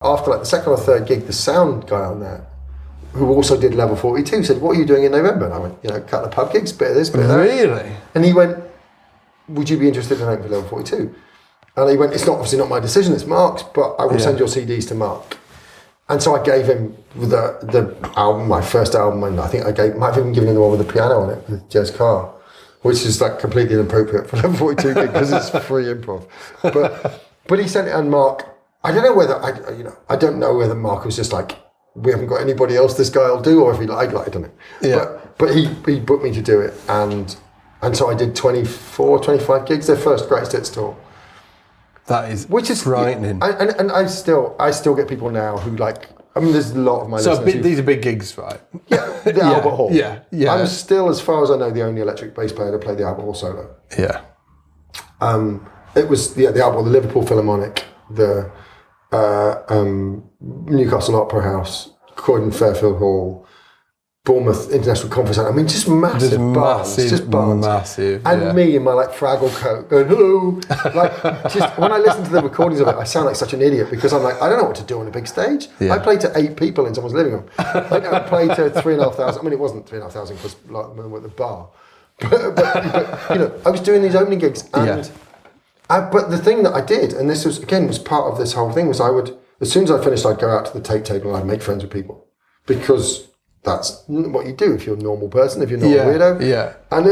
After like the second or third gig, the sound guy on there, who also did Level 42, said, "What are you doing in November?" And I went, "You know, a couple of pub gigs, bit of this, bit of that." Really? And he went, "Would you be interested in opening for Level 42?" And he went, "It's not obviously not my decision, it's Mark's, but I will send your CDs to Mark." And so I gave him the album, my first album, and I think might have even given him the one with the piano on it, with Jez Carr, which is like completely inappropriate for Level 42 gig because it's free improv. But he sent it, and Mark, I don't know whether Mark was just like, we haven't got anybody else this guy will do, or if he I don't know. Yeah. But he booked me to do it, and so I did 24, 25 gigs, their first Greatest Hits tour. That is frightening. And I still get people now who like, I mean, there's a lot of my listeners. These are big gigs, right? Yeah, the Albert Hall. Yeah. I'm still, as far as I know, the only electric bass player to play the Albert Hall solo. Yeah. It was the Albert Hall, the Liverpool Philharmonic, the Newcastle Opera House, Croydon Fairfield Hall, Bournemouth International Conference Centre. I mean, just massive bands. Just bands. Massive. And me in my like Fraggle coat going, hello. Like, just when I listen to the recordings of it, I sound like such an idiot because I'm like, I don't know what to do on a big stage. Yeah. I played to 8 people in someone's living room. I don't play to 3,500. I mean, it wasn't 3,500 because like we were at the bar. But you know, I was doing these opening gigs, and but the thing that I did, and this was part of this whole thing, was I would, as soon as I finished, I'd go out to the tape table and I'd make friends with people, because that's what you do if you're a normal person, if you're not a weirdo. Yeah. And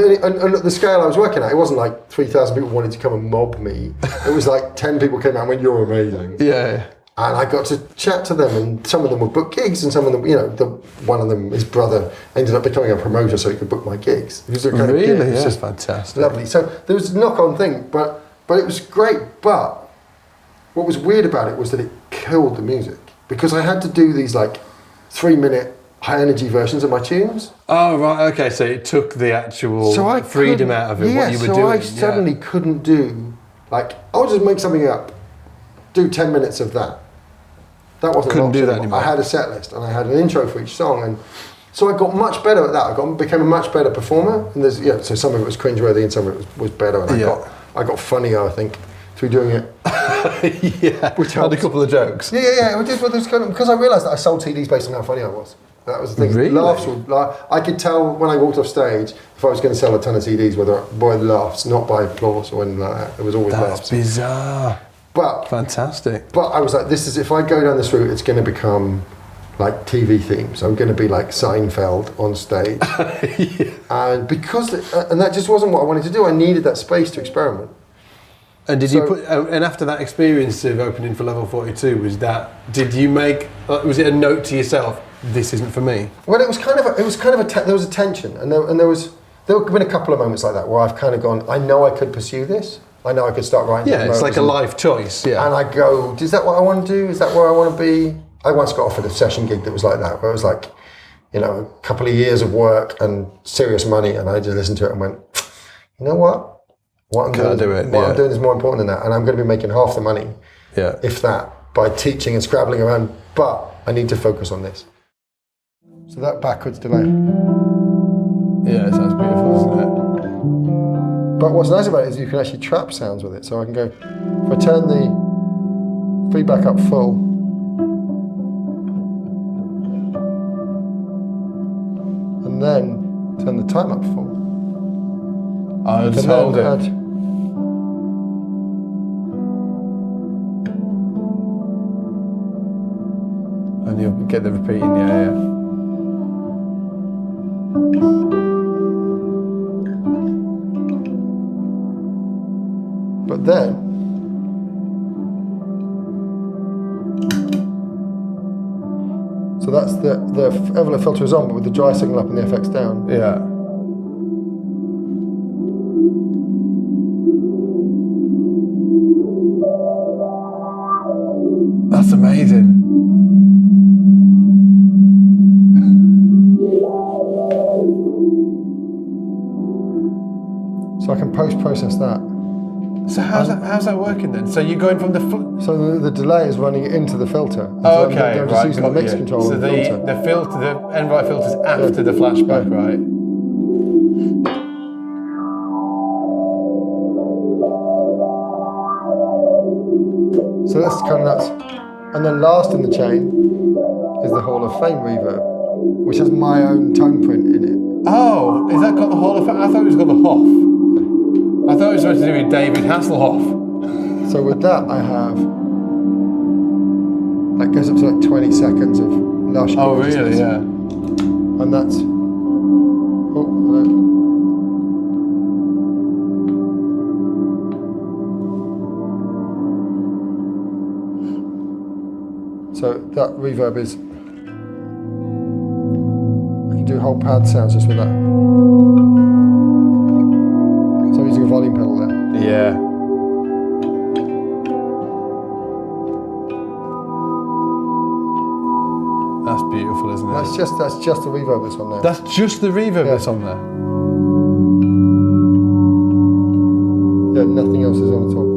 at the scale I was working at, it wasn't like 3,000 people wanted to come and mob me. It was like 10 people came out and went, "You're amazing." Yeah. And I got to chat to them, and some of them would book gigs, and some of them, you know, one of them, his brother, ended up becoming a promoter so he could book my gigs. It was a kind of gig. It's just fantastic. Lovely. So there was a knock-on thing, but it was great. But what was weird about it was that it killed the music, because I had to do these like 3-minute high-energy versions of my tunes. Oh, right, okay, so it took the actual freedom out of it, what you were doing. I suddenly couldn't do, like, I'll just make something up, do 10 minutes of that. That wasn't couldn't do that anymore. I had a set list, and I had an intro for each song, and so I got much better at that. Became a much better performer, and so some of it was cringeworthy and some of it was better, and I got funnier, I think, through doing it. Which had a couple of jokes. Yeah. It was kind of, because I realised that I sold CDs based on how funny I was. That was the thing. Really? Laughs were, I could tell when I walked off stage if I was going to sell a ton of CDs, whether by laughs, not by applause or anything like that. There was always laughs. That's bizarre. But fantastic. But I was like, if I go down this route, it's going to become like TV themes. I'm going to be like Seinfeld on stage. And and that just wasn't what I wanted to do. I needed that space to experiment. And and after that experience of opening for Level 42, did you make, was it a note to yourself, this isn't for me? Well, there was a tension, and there have been a couple of moments like that where I've kind of gone, I know I could pursue this. I know I could start writing. Yeah, it's like a life choice. Yeah. And I go, is that what I want to do? Is that where I want to be? I once got offered a session gig that was like that, where it was like, you know, a couple of years of work and serious money, and I just listened to it and went, you know what? What I'm doing is more important than that, and I'm going to be making half the money, if that, by teaching and scrabbling around. But I need to focus on this. So that backwards delay. Yeah, it sounds beautiful, doesn't it? But what's nice about it is you can actually trap sounds with it. So I can go, if I turn the feedback up full, and then turn the time up full. I'll just hold it. And you'll get the repeating, But then, so that's the envelope filter is on, but with the dry signal up and the FX down. Yeah. That's amazing. So I can post-process that. So how's that working then? So you're going from so the delay is running into the filter. Oh, okay, I'm just using the mix control. So the envelope filter's after the flashback, right? So that's kind of nuts. And then last in the chain is the Hall of Fame reverb, which has my own tone print in it. Oh, is that got the Hall of Fame? I thought it was got the Hoff. I thought it was supposed to do with David Hasselhoff. So with that, I have, that goes up to like 20 seconds of lush. Oh, really? Yeah. And that's, oh, hello. So that reverb is, I can do whole pad sounds just with that. So I'm using a volume pedal there. Yeah. That's beautiful, isn't it? That's just the reverb that's on there. That's just the reverb that's on there. Yeah, nothing else is on at all.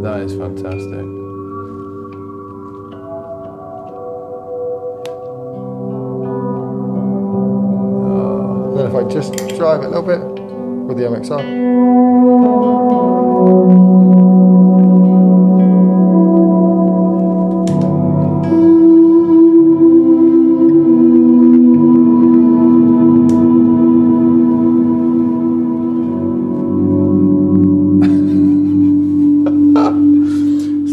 That is fantastic. And then if I just drive it a little bit with the MXR.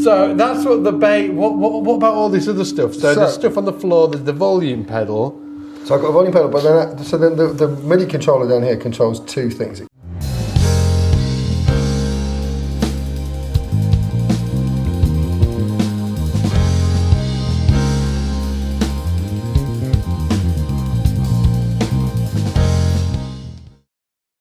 So that's what the bass. What about all this other stuff? So there's stuff on the floor. There's the volume pedal. So I've got a volume pedal, but then the MIDI controller down here controls two things. It